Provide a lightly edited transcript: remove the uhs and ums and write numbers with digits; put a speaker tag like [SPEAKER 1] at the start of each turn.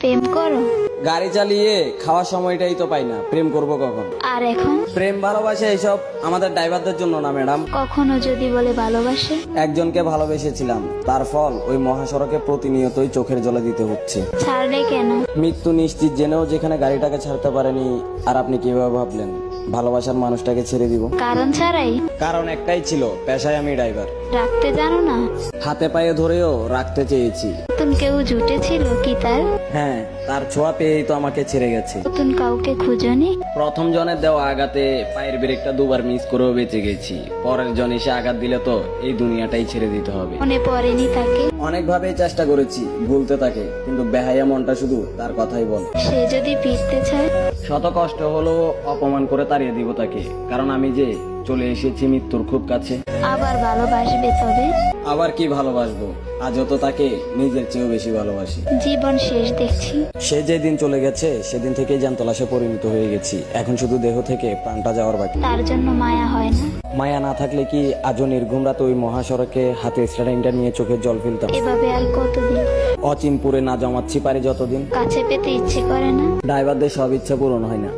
[SPEAKER 1] প্রেম করো?
[SPEAKER 2] গাড়ি চালিয়ে খাওয়ার সময়টাই তো পাই না, প্রেম করব কখন?
[SPEAKER 1] আর এখন?
[SPEAKER 2] প্রেম ভালোবাসা এইসব আমাদের ড্রাইভারদের জন্য না ম্যাডাম।
[SPEAKER 1] কখনো যদি বলে ভালোবাসে?
[SPEAKER 2] একজনকে ভালোবেসেছিলাম, তার ফল ওই মহাসড়কে প্রতিনিয়তই চোখের জলে দিতে হচ্ছে।
[SPEAKER 1] ছাড়লে কেন?
[SPEAKER 2] মৃত্যু নিশ্চিত জেনেও যেখানে গাড়িটাকে ছাড়তে পারেনি। আর আপনি কিভাবে ভাবলেন ভালোবাসার মানুষটাকে ছেড়ে দিব?
[SPEAKER 1] কারণ ছাড়াই?
[SPEAKER 2] কারণ একটাই ছিল, পেশায় আমি ড্রাইভার।
[SPEAKER 1] রাখতে জানো না?
[SPEAKER 2] হাতে পায়ে ধরেও রাখতে চেয়েছি।
[SPEAKER 1] নতুন কেউ জুটেছিল কি তার?
[SPEAKER 2] হ্যাঁ, তার ছোঁয়া পেয়েই তো আমাকে ছেড়ে গেছে।
[SPEAKER 1] নতুন কাউকে খুঁজনি?
[SPEAKER 2] প্রথম জনের দেওয়া আঘাতে পায়ের ব্রেকটা দুবার মিস করেও বেঁচে গেছি। পরের জন এসে আঘাত দিলে তো এই দুনিয়াটাই ছেড়ে দিতে হবে।
[SPEAKER 1] মনে পড়েনি তাকে?
[SPEAKER 2] অনেকভাবেই চেষ্টা করেছি ভুলতে তাকে, কিন্তু বেহাইয়া মনটা শুধু তার কথাই বল।
[SPEAKER 1] সে যদি ফিরতে চায়?
[SPEAKER 2] শত কষ্ট হলেও অপমান করে তাড়িয়ে দিব তাকে, কারণ আমি যে চলে এসেছি মৃত্যুর খুব কাছে।
[SPEAKER 1] আবার ভালোবাসবে তবে?
[SPEAKER 2] আবার কি ভালোবাসবো, আজও তো তাকে নিজের চেয়েও বেশি ভালোবাসি।
[SPEAKER 1] জীবন শেষ দেখছি।
[SPEAKER 2] সে যেদিন চলে গেছে সেদিন থেকেই জ্যান্তলাশে পরিণত হয়ে গেছি। এখন শুধু দেহ থেকে প্রাণটা যাওয়ার বাকি।
[SPEAKER 1] তার জন্য মায়া হয় না?
[SPEAKER 2] মায়া না থাকলে কি আজও নির্ঘুম রাতে ওই মহাসড়কে হাতে স্টারিংটা নিয়ে চোখের জল ফেলতাম?
[SPEAKER 1] এভাবে আর কতদিন?
[SPEAKER 2] অচিনপুরে না জমাচ্ছি পারি যতদিন।
[SPEAKER 1] কাছে পেতে ইচ্ছে করে না?
[SPEAKER 2] ড্রাইভারদের সব ইচ্ছা পূরণ হয় না।